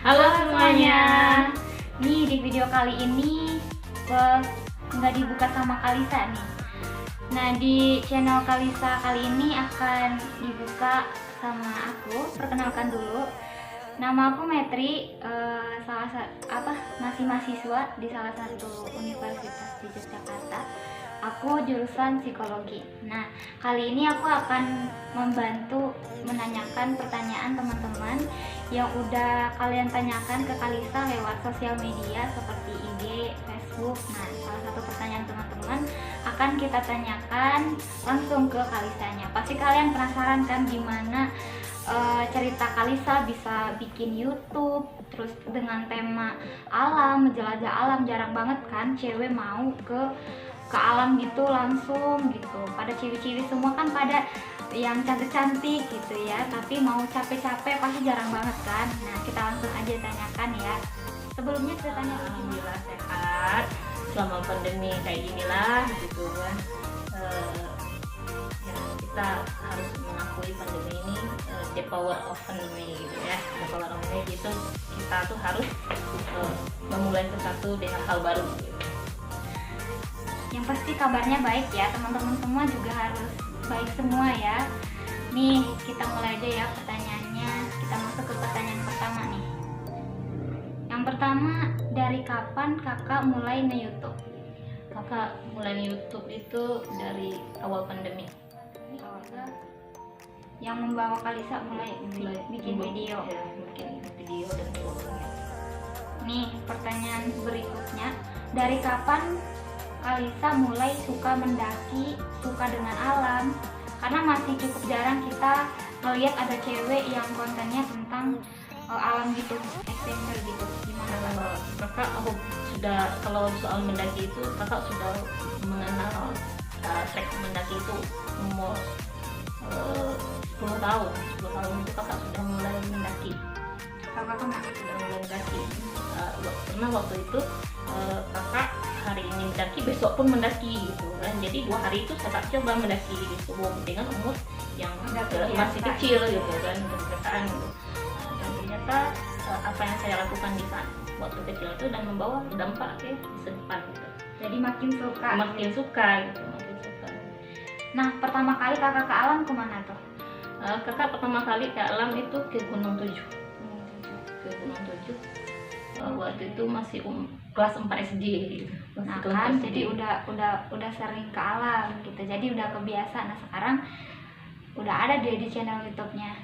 Halo semuanya. Nih di video kali ini nggak dibuka sama Kalisa nih. Nah di channel Kalisa kali ini akan dibuka sama aku. Perkenalkan dulu, nama aku Metri, masih mahasiswa di salah satu universitas di Yogyakarta. Aku jurusan psikologi. Nah, kali ini aku akan membantu menanyakan pertanyaan teman-teman yang udah kalian tanyakan ke Kalisa lewat sosial media seperti IG, Facebook. Nah, salah satu pertanyaan teman-teman akan kita tanyakan langsung ke Kalisanya. Pasti kalian penasaran kan gimana cerita Kalisa bisa bikin YouTube terus dengan tema alam, menjelajah alam. Jarang banget kan cewek mau ke alam gitu langsung gitu. Pada cewek-cewek semua kan pada yang cantik-cantik gitu ya, tapi mau capek-capek pasti jarang banget kan. Nah, kita langsung aja tanyakan ya. Sebelumnya ceritanya Alhamdulillah sehat selama pandemi kayak ginilah gitu kan. Ya, kita harus mengakui pandemi ini, the power of pandemi gitu ya. The power of pandemi itu kita tuh harus memulai sesuatu dengan hal baru gitu. yang pasti kabarnya baik ya, teman-teman semua juga harus baik semua ya. Nih, kita mulai aja ya pertanyaannya. Kita masuk ke pertanyaan pertama nih. Yang pertama, dari kapan kakak mulai nge-YouTube? Kakak mulai YouTube itu dari awal pandemi. Yang membawa Kalisa mulai bikin video. Ya, bikin video dan fotonya. Nih, pertanyaan berikutnya, dari kapan Kalisa mulai suka mendaki, suka dengan alam? Karena masih cukup jarang kita melihat ada cewek yang kontennya tentang alam gitu, adventure gitu. Gimana Kakak sudah, kalau soal mendaki itu kakak sudah mengenal trek mendaki itu umur 10 tahun. 10 tahun itu kakak sudah mulai mendaki. Kakak Sudah mulai mendaki. Pernah waktu itu kakak hari ini mendaki, besok pun mendaki gitu kan. Jadi 2 hari itu kakak coba mendaki gitu dengan umur yang masih kecil gitu kan, kebiasaan gitu. Dan ternyata apa yang saya lakukan di saat waktu kecil itu dan membawa dampak ke masa depan gitu. jadi makin suka. Makin suka gitu, makin suka. Nah, pertama kali kakak ke alam kemana tuh? Kakak pertama kali ke alam itu ke Gunung Tujuh. Ke Gunung Tujuh. Waktu itu masih kelas 4 SD gitu. Nah kan, jadi udah sering ke alam gitu, jadi udah kebiasa. Nah sekarang udah ada di channel YouTube-nya.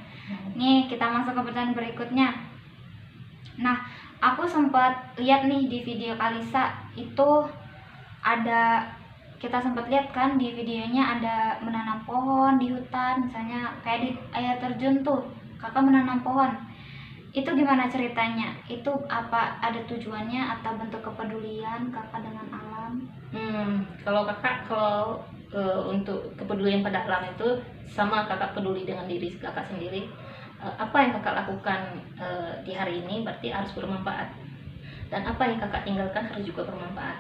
Nih kita masuk ke pertanyaan berikutnya. Nah, aku sempat lihat nih di video Kalisa itu ada, kita sempat lihat kan di videonya ada menanam pohon di hutan, misalnya kayak di air terjun tuh kakak menanam pohon. Itu gimana ceritanya? Itu apa ada tujuannya atau bentuk kepedulian kakak dengan alam? Kalau kakak untuk kepedulian pada alam itu sama kakak peduli dengan diri kakak sendiri. Apa yang kakak lakukan di hari ini berarti harus bermanfaat, dan apa yang kakak tinggalkan harus juga bermanfaat.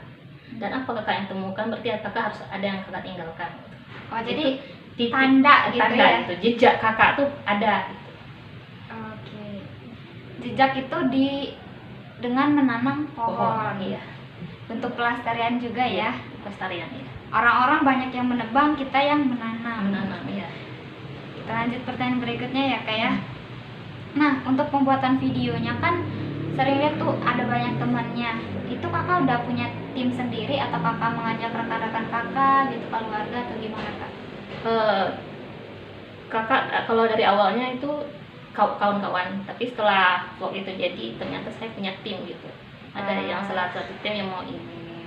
Dan apa kakak yang temukan berarti kakak harus ada yang kakak tinggalkan. Oh jadi titik, tanda gitu ya? gitu. Jejak kakak tuh ada gitu. Oke. Jejak itu dengan menanam pohon. Iya. Bentuk pelestarian juga ya. Pelestarian ya. Orang-orang banyak yang menebang, kita yang menanam. Ya. Kita lanjut pertanyaan berikutnya ya kak ya. Nah, untuk pembuatan videonya kan sering lihat tuh ada banyak temannya. Itu kakak udah punya tim sendiri atau kakak mengajak rekan-rekan kakak gitu, keluarga atau gimana kak? Kakak kalau dari awalnya itu kawan-kawan, tapi setelah vlog itu jadi ternyata saya punya tim gitu. Ada yang salah satu tim yang mau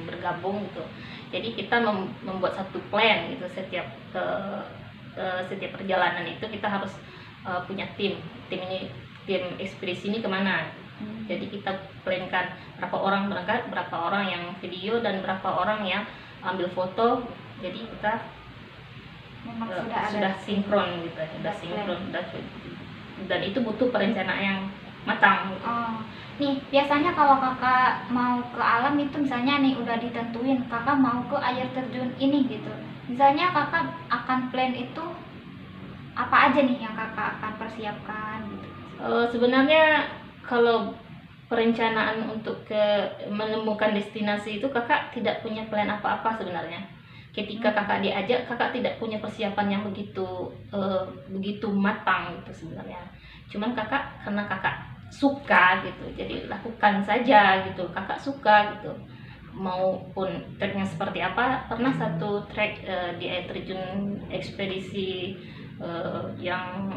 bergabung gitu. Jadi kita membuat satu plan gitu, setiap perjalanan itu kita harus punya tim ini, tim ekspedisi ini kemana. Jadi kita plankan berapa orang berangkat, berapa orang yang video, dan berapa orang yang ambil foto. Jadi kita sudah sinkron gitu, sudah sinkron, dan itu butuh perencanaan yang matang gitu. Nih biasanya kalau kakak mau ke alam itu misalnya nih udah ditentuin kakak mau ke air terjun ini gitu, misalnya kakak akan plan itu apa aja nih yang kakak akan persiapkan gitu? Sebenarnya kalau perencanaan untuk menemukan destinasi itu kakak tidak punya plan apa-apa sebenarnya. Ketika kakak diajak, kakak tidak punya persiapan yang begitu matang gitu sebenarnya. Cuman kakak karena kakak suka gitu, jadi lakukan saja gitu. Kakak suka gitu. Maupun treknya seperti apa, pernah satu trek di air terjun ekspedisi yang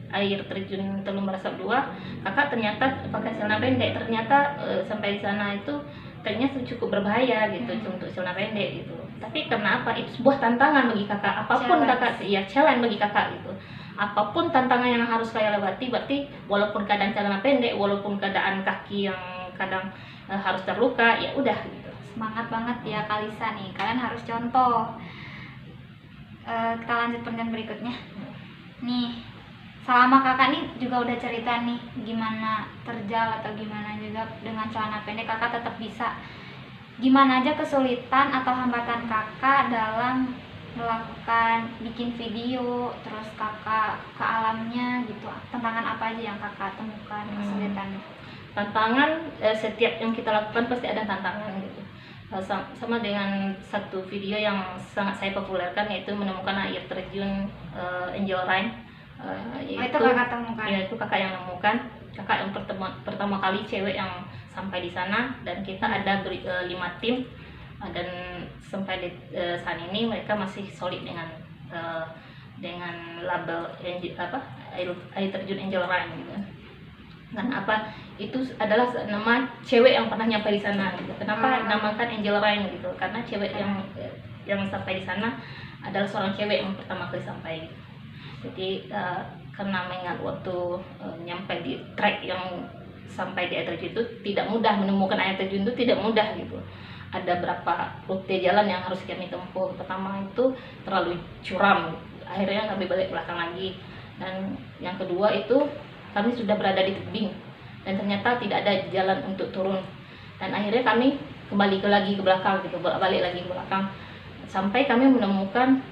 air terjun Teluk Merasap 2, kakak ternyata pakai celana pendek. Ternyata sampai di sana itu kayaknya cukup berbahaya gitu untuk celana pendek gitu. Tapi karena apa? Itu sebuah tantangan bagi kakak. Apapun kakak, ya challenge bagi kakak gitu. Apapun tantangan yang harus saya lewati, berarti walaupun keadaan celana pendek, walaupun keadaan kaki yang kadang harus terluka, ya udah gitu. Semangat banget ya Kalisa nih, kalian harus contoh. Kita lanjut pertanyaan berikutnya nih. Selama kakak nih juga udah cerita nih gimana terjal atau gimana juga dengan celana pendek, kakak tetap bisa. Gimana aja kesulitan atau hambatan kakak dalam melakukan bikin video, terus kakak ke alamnya gitu, tantangan apa aja yang kakak temukan, kesulitannya? Tantangan setiap yang kita lakukan pasti ada tantangan gitu. Sama dengan satu video yang sangat saya populerkan, yaitu menemukan air terjun Angel Rhyme. Itu kakak temukan? Ya, itu kakak yang nemukan. Kakak yang pertama kali cewek yang sampai di sana, dan kita ada 5 tim, dan sampai di saat ini mereka masih solid dengan label air terjun Angel Rhyme gitu. Dan apa itu adalah nama cewek yang pernah nyampe di sana gitu. Kenapa namakan Angel Rhyme gitu? Karena cewek yang sampai di sana adalah seorang cewek yang pertama kali sampai gitu. Jadi karena mengingat waktu nyampe di trek yang sampai di air terjun itu tidak mudah, menemukan air terjun itu tidak mudah gitu. Ada berapa rute jalan yang harus kami tempuh. Pertama itu terlalu curam, akhirnya kami balik belakang lagi. Dan yang kedua itu kami sudah berada di tebing dan ternyata tidak ada jalan untuk turun. Dan akhirnya kami kembali lagi ke belakang gitu, balik lagi ke belakang sampai kami menemukan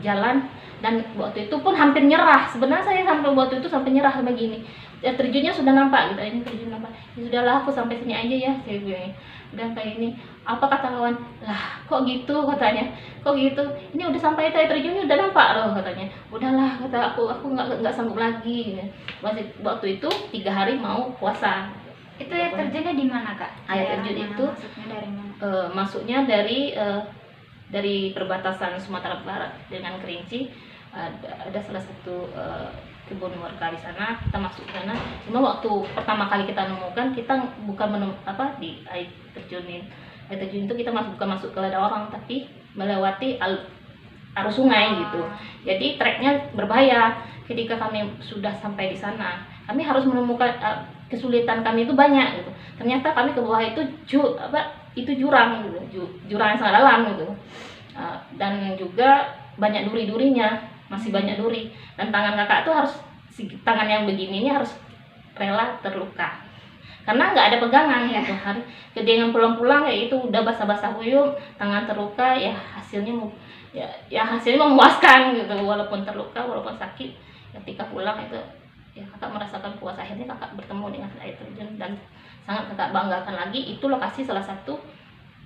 jalan. Dan waktu itu pun hampir nyerah. Sebenarnya saya sampai waktu itu sampai nyerah sampai gini. Ya, terjunnya sudah nampak gitu. Ini terjun nampak. Ya sudahlah, aku sampai sini aja ya, saya bilang. Udah kayak ini. Apa kata kawan? Lah, kok gitu katanya. Kok gitu? Ini udah sampai air terjunnya udah nampak loh katanya. Udahlah kata aku nggak sanggup lagi. Waktu itu 3 hari mau puasa. Itu air terjunnya di mana, Kak? Air terjun itu masuknya dari mana? Masuknya dari perbatasan Sumatera Barat dengan Kerinci. Ada salah satu kebun warga di sana, kita masuk ke sana. Cuma waktu pertama kali kita nemukan, kita bukan di air terjun itu kita bukan masuk ke ladang orang, tapi melewati arus sungai gitu. Jadi treknya berbahaya. Ketika kami sudah sampai di sana, kami harus menemukan kesulitan kami itu banyak gitu. Ternyata kami ke bawah itu jurang gitu, jurang yang sangat dalam gitu. Dan juga banyak duri-durinya, masih banyak duri. Dan tangan kakak tuh tangan yang begini ini harus rela terluka karena nggak ada pegangan gitu. Dengan pulang-pulang ya itu udah basah-basah kuyup, tangan terluka, ya hasilnya memuaskan gitu. Walaupun terluka, walaupun sakit, ketika pulang itu ya kakak merasakan puas. Akhirnya kakak bertemu dengan air terjun dan sangat kakak banggakan lagi. Itu lokasi salah satu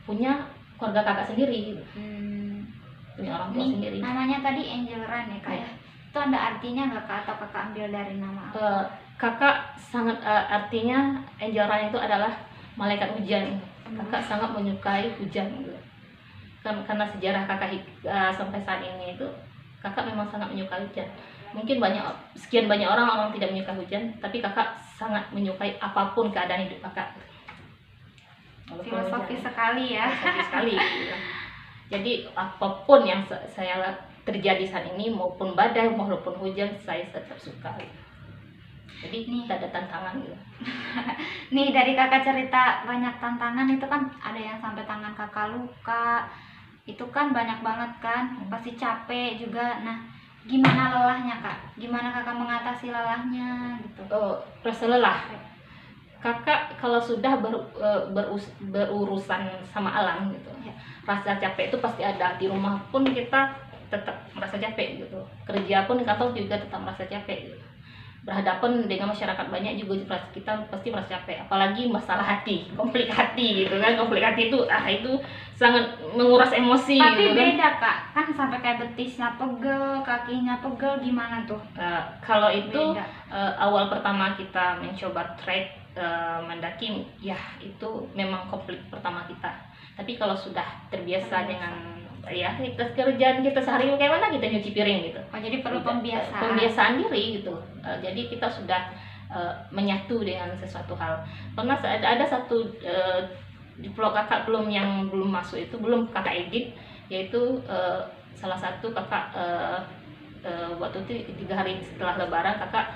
punya keluarga kakak sendiri gitu. Punya orang tua sendiri. Namanya tadi Angel Rhyme ya, Kak ya? Itu ada artinya nggak, Kak? Atau kakak ambil dari nama apa? Kakak sangat artinya Angel Rhyme itu adalah malaikat hujan. Kakak sangat menyukai hujan gitu. Karena sejarah kakak sampai saat ini itu kakak memang sangat menyukai hujan. Mungkin sekian banyak orang tidak menyukai hujan, tapi kakak sangat menyukai apapun keadaan hidup kakak. Filosofi sekali ya. Filosofi sekali gitu. Jadi apapun yang saya terjadi saat ini, maupun badai maupun hujan, saya tetap suka. Jadi tidak ada tantangan gitu. Nih dari kakak cerita banyak tantangan, itu kan ada yang sampai tangan kakak luka. Itu kan banyak banget kan, pasti capek juga. Nah, gimana lelahnya, Kak? Gimana kakak mengatasi lelahnya gitu? Rasa lelah. Kakak kalau sudah berurusan sama alam gitu, rasa capek itu pasti ada. Di rumah pun kita tetap merasa capek gitu, kerja pun di kantor juga tetap merasa capek gitu. berhadapan dengan masyarakat banyak juga kita pasti merasa capek, apalagi masalah hati, konflik hati gitu kan. Konflik hati itu sangat menguras emosi. Tapi gitu kan. beda Kak, kan sampai kayak betisnya pegel, kakinya pegel, gimana tuh? Kalau itu Beda. awal pertama kita mencoba trek mendaki, ya itu memang konflik pertama kita. Tapi kalau sudah terbiasa dengan ya kita kerjaan kita sehari kayak mana kita nyuci piring gitu. Oh, jadi perlu pembiasaan. Pembiasaan diri gitu. Jadi kita sudah menyatu dengan sesuatu hal. Pernah ada satu di vlog kakak yang belum masuk itu, belum kakak edit, yaitu salah satu kakak waktu itu 3 hari setelah lebaran kakak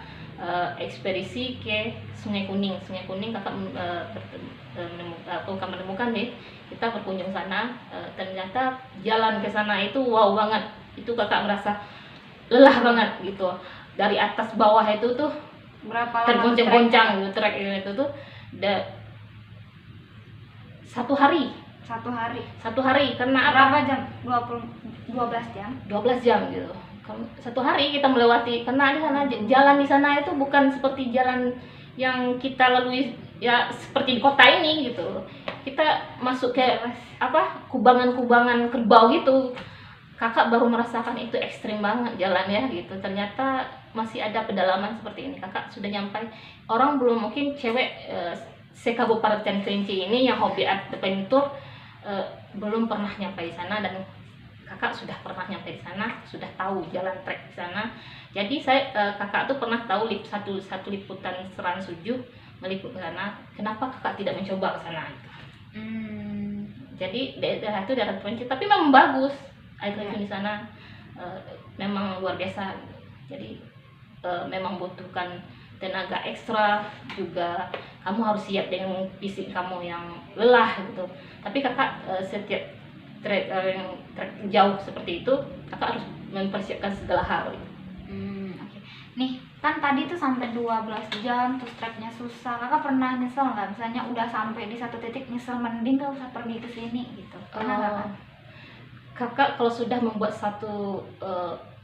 ekspedisi ke Sungai Kuning kakak menemukan deh, kita berkunjung sana. Ternyata jalan ke sana itu wow banget, itu kakak merasa lelah banget gitu, dari atas bawah itu tuh Berapa lama tergoncang-goncang gitu trek itu tuh 1 hari. 1 hari. Karena apa? Berapa jam? 12 jam. 12 jam gitu. 1 hari kita melewati, karena di sana jalan di sana itu bukan seperti jalan yang kita lalui ya seperti di kota ini gitu. Kita masuk ke kubangan-kubangan kerbau gitu. Kakak baru merasakan itu ekstrim banget jalannya gitu. Ternyata masih ada pedalaman seperti ini. Kakak sudah nyampe. Orang belum, mungkin cewek se-Kabupaten Kerinci ini yang hobi adventure belum pernah nyampe di sana, dan kakak sudah pernah nyampe di sana, sudah tahu jalan trek di sana. Jadi kakak tuh pernah tahu satu liputan Seran Sujuh meliput ke sana. Kenapa kakak tidak mencoba ke sana? Jadi daerah itu daerah terpencil, tapi memang bagus air terjun di sana. Memang luar biasa. Jadi memang butuhkan tenaga ekstra juga, kamu harus siap dengan fisik kamu yang lelah gitu. Tapi kakak setiap trek jauh seperti itu kakak harus mempersiapkan segala hal. Oke. Nih kan tadi tuh sampai 12 jam terus treknya susah, kakak pernah nyesel nggak? Misalnya udah sampai di satu titik nyesel, mending gak usah pergi ke sini gitu, pernah nggak Kak? Kakak kalau sudah membuat satu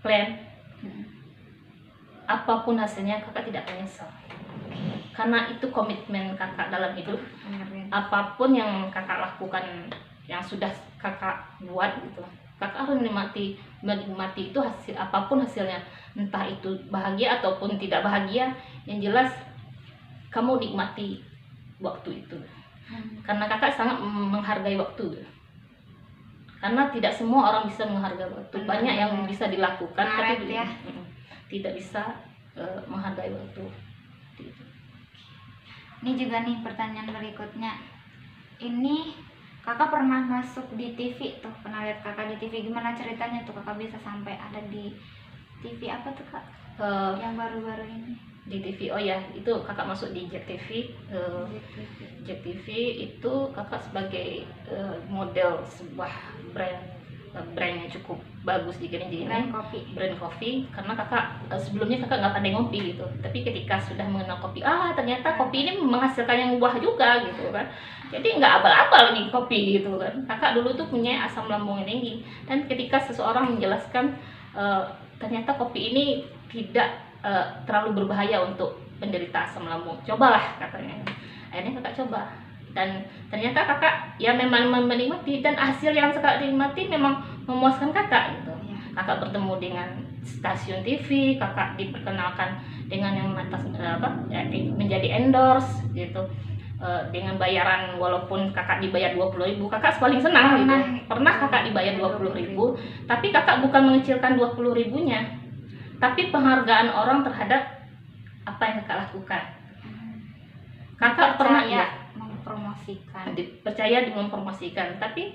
plan, apapun hasilnya kakak tidak akan nyesel, karena itu komitmen kakak dalam hidup. Apapun yang kakak lakukan, yang sudah kakak buat gitu, kakak harus menikmati itu hasil, apapun hasilnya, entah itu bahagia ataupun tidak bahagia, yang jelas kamu nikmati waktu itu. Karena kakak sangat menghargai waktu, karena tidak semua orang bisa menghargai waktu. Banyak yang bisa dilakukan tapi tidak bisa menghargai waktu. Ini juga nih pertanyaan berikutnya. Ini kakak pernah masuk di TV tuh, pernah lihat kakak di TV, gimana ceritanya tuh kakak bisa sampai ada di TV? Apa tuh Kak yang baru-baru ini di TV? Oh ya, itu kakak masuk di Jack TV. Jack TV itu kakak sebagai model sebuah brand yang cukup bagus di Kerinci ini, brand kopi. Karena kakak sebelumnya kakak nggak pandai ngopi gitu, tapi ketika sudah mengenal kopi, ternyata kopi ini menghasilkan yang buah juga gitu kan. Jadi nggak abal-abal nih kopi gitu kan. Kakak dulu tuh punya asam lambung yang tinggi, dan ketika seseorang menjelaskan ternyata kopi ini tidak terlalu berbahaya untuk penderita asam lambung, cobalah katanya. Akhirnya kakak coba, dan ternyata kakak ya memang menikmati, dan hasil yang kakak nikmati memang memuaskan kakak gitu. Kakak bertemu dengan stasiun TV, kakak diperkenalkan dengan yang atas menjadi endorse gitu, dengan bayaran, walaupun kakak dibayar 20.000, kakak paling senang gitu. Pernah kakak dibayar 20.000, tapi kakak bukan mengecilkan 20.000-nya, tapi penghargaan orang terhadap apa yang kakak lakukan. Kakak pernah dipercaya dengan mempromosikan, tapi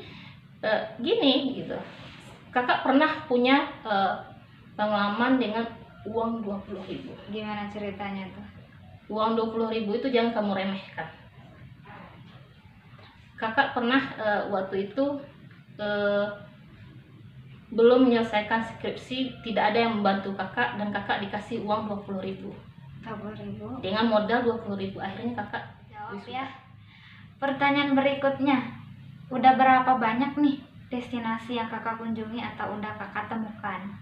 gini gitu, kakak pernah punya pengalaman dengan uang 20.000. Gimana ceritanya tuh? Uang 20.000 itu jangan kamu remehkan. Kakak pernah waktu itu belum menyelesaikan skripsi, tidak ada yang membantu kakak, dan kakak dikasih uang 20.000 dengan modal 20.000. Akhirnya kakak jawab ya. Pertanyaan berikutnya, udah berapa banyak nih destinasi yang kakak kunjungi atau udah kakak temukan?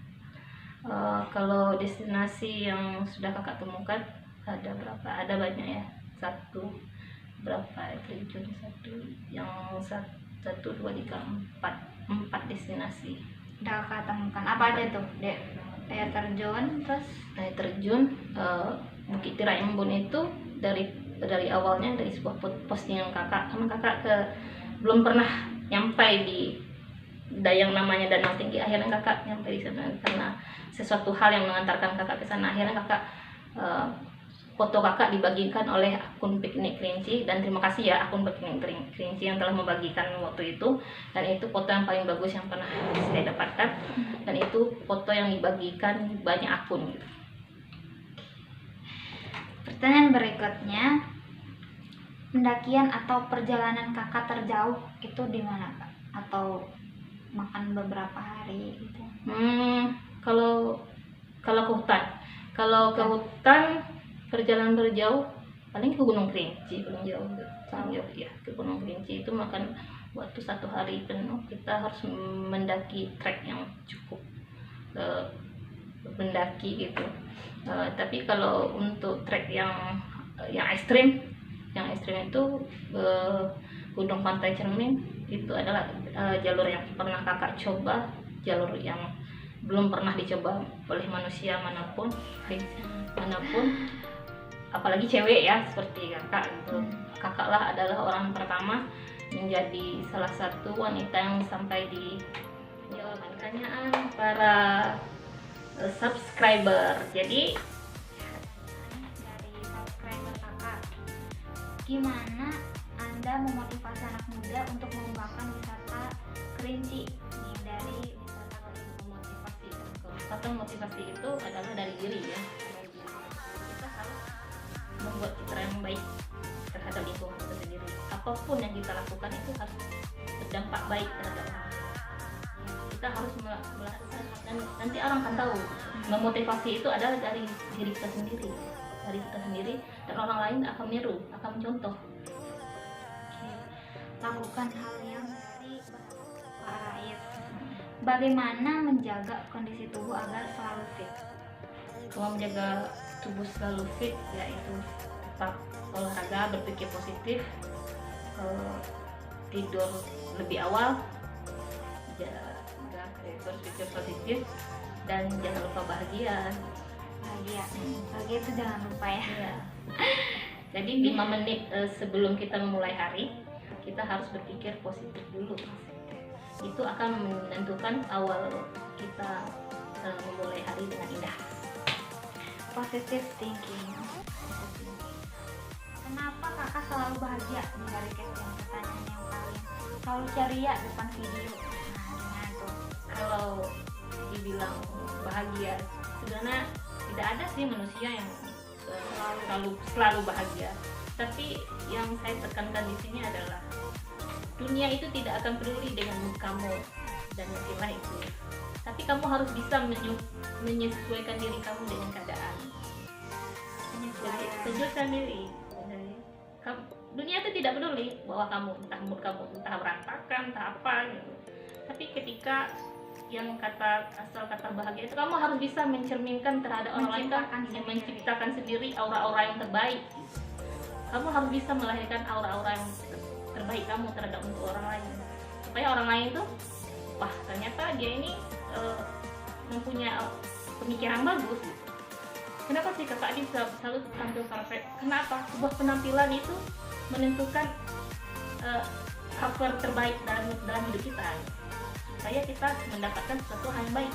Kalau destinasi yang sudah kakak temukan ada berapa? Ada banyak ya. Berapa terjun satu dua tiga empat destinasi. Udah kakak temukan apa aja tuh? Air terjun, terus Air terjun Bukit Tirai Embun itu dari awalnya dari sebuah postingan kakak, karena kakak belum pernah nyampai di yang namanya Danau Tinggi. Akhirnya kakak nyampe di sana karena sesuatu hal yang mengantarkan kakak ke sana. Akhirnya kakak foto kakak dibagikan oleh akun Piknik Kerinci, dan terima kasih ya akun Piknik Kerinci yang telah membagikan waktu itu, dan itu foto yang paling bagus yang pernah saya dapatkan, dan itu foto yang dibagikan banyak akun gitu. pertanyaan berikutnya, pendakian atau perjalanan kakak terjauh itu di mana kak? Atau makan beberapa hari gitu? Kalau ke hutan, perjalanan berjauh paling ke Gunung Kerinci paling jauh ya, ke Gunung Kerinci itu makan waktu 1 hari penuh. Kita harus mendaki trek yang cukup mendaki gitu. Tapi kalau untuk trek yang ekstrim itu Gunung Pantai Cermin itu adalah jalur yang pernah kakak coba, jalur yang belum pernah dicoba oleh manusia manapun, apalagi cewek ya seperti kakak gitu. Kakaklah adalah orang pertama menjadi salah satu wanita yang sampai di jawaban pertanyaan para subscriber. Jadi dari subscriber kakak, gimana Anda memotivasi anak muda untuk mengembangkan wisata Kerinci? Nih, dari wisata Kerinci. motivasi itu adalah dari diri ya. Kita harus membuat citra yang baik terhadap lingkungan kita sendiri. Apapun yang kita lakukan itu harus berdampak baik terhadap orang. Kita harus melakukan, dan nanti orang akan tahu. Memotivasi itu adalah dari diri kita sendiri, dan orang lain akan meniru, akan mencontoh. Lakukan hal yang dari Pak Rais. Bagaimana menjaga kondisi tubuh agar selalu fit? Kalau menjaga tubuh selalu fit, yaitu tetap olahraga, berpikir positif, tidur lebih awal, berpikir positif, dan jangan lupa bahagia. Bahagia itu jangan lupa ya. Jadi 5 menit sebelum kita memulai hari, kita harus berpikir positif dulu. Itu akan menentukan awal kita memulai hari dengan indah. Positive thinking. Kenapa kakak selalu bahagia di hari casting? Pertanyaan yang paling selalu ceria depan video. Nah, gimana tuh? Kalau dibilang bahagia, sebenarnya tidak ada sih manusia yang selalu bahagia. Tapi yang saya tekankan di sini adalah dunia itu tidak akan peduli dengan kamu dan istilah itu. Tapi kamu harus bisa menyesuaikan diri kamu dengan keadaan. Menyesuaikan diri. Dunia itu tidak peduli bahwa kamu entah berantakan, entah apa gitu. Tapi ketika yang asal kata bahagia itu, kamu harus bisa mencerminkan terhadap orang lain, menciptakan sendiri aura-aura yang terbaik. Kamu harus bisa melahirkan aura-aura yang terbaik kamu terhadap untuk orang lain, supaya orang lain tuh, wah ternyata dia ini mempunyai pemikiran bagus gitu. Kenapa sih kakak bisa selalu tampil perfect? Kenapa? Sebuah penampilan itu menentukan cover terbaik dalam hidup kita, supaya kita mendapatkan sesuatu hal yang baik.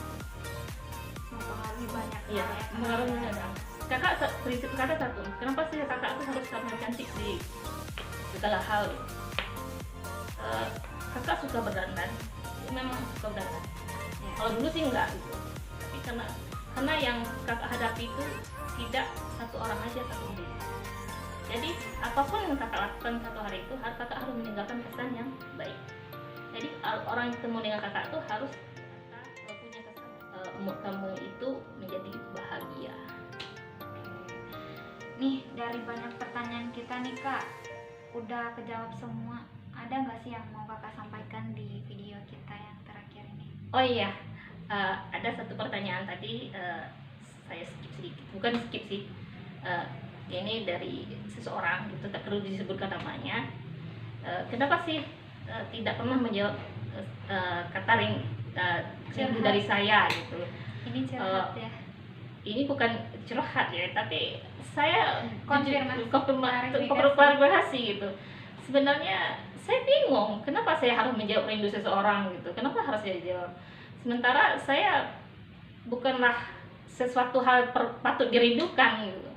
Mempengaruhi banyak. Iya, mempengaruhi banyak. Kakak prinsip kakak satu, kenapa sih kakak tuh harus tampil cantik di segala hal? Kakak suka berdandan, memang suka berdandan. Kalau dulu sih enggak gitu, tapi karena yang kakak hadapi itu tidak satu orang aja, satu diri. Jadi apapun yang kakak lakukan satu hari itu, kakak harus meninggalkan kesan yang baik. Jadi orang yang ketemu dengan kakak tuh harus punya kesan umur kamu itu menjadi bahagia. Nih, dari banyak pertanyaan kita nih kak, udah kejawab semua. Ada nggak sih yang mau kakak sampaikan di video kita yang terakhir ini? Oh iya, ada satu pertanyaan tadi, saya skip sedikit, bukan skip sih, ini dari seseorang gitu, tak perlu disebutkan namanya. Kenapa sih tidak pernah menjawab kata rindu dari saya gitu. Ini curhat ya. Ini bukan curhat ya, tapi saya Klarifikasi. klarifikasi gitu. Sebenarnya saya bingung kenapa saya harus menjawab rindu seseorang gitu, kenapa harus saya jawab, sementara saya bukanlah sesuatu hal patut dirindukan gitu.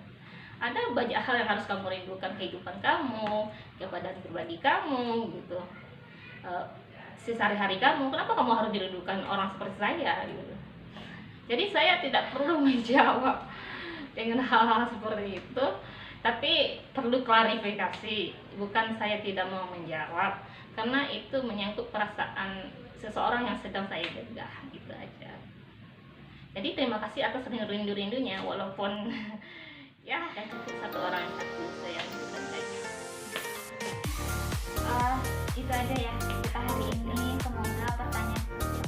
Ada banyak hal yang harus kamu rindukan, kehidupan kamu, keadaan pribadi kamu gitu, sehari-hari kamu, kenapa kamu harus dirindukan orang seperti saya gitu. Jadi saya tidak perlu menjawab dengan hal-hal seperti itu, tapi perlu klarifikasi, bukan saya tidak mau menjawab, karena itu menyangkut perasaan seseorang yang sedang saya jaga, gitu aja. Jadi terima kasih atas rindu-rindunya, walaupun ya cukup satu orang yang aku sayang, bukan saja. Itu aja ya kita hari ini. Semoga pertanyaan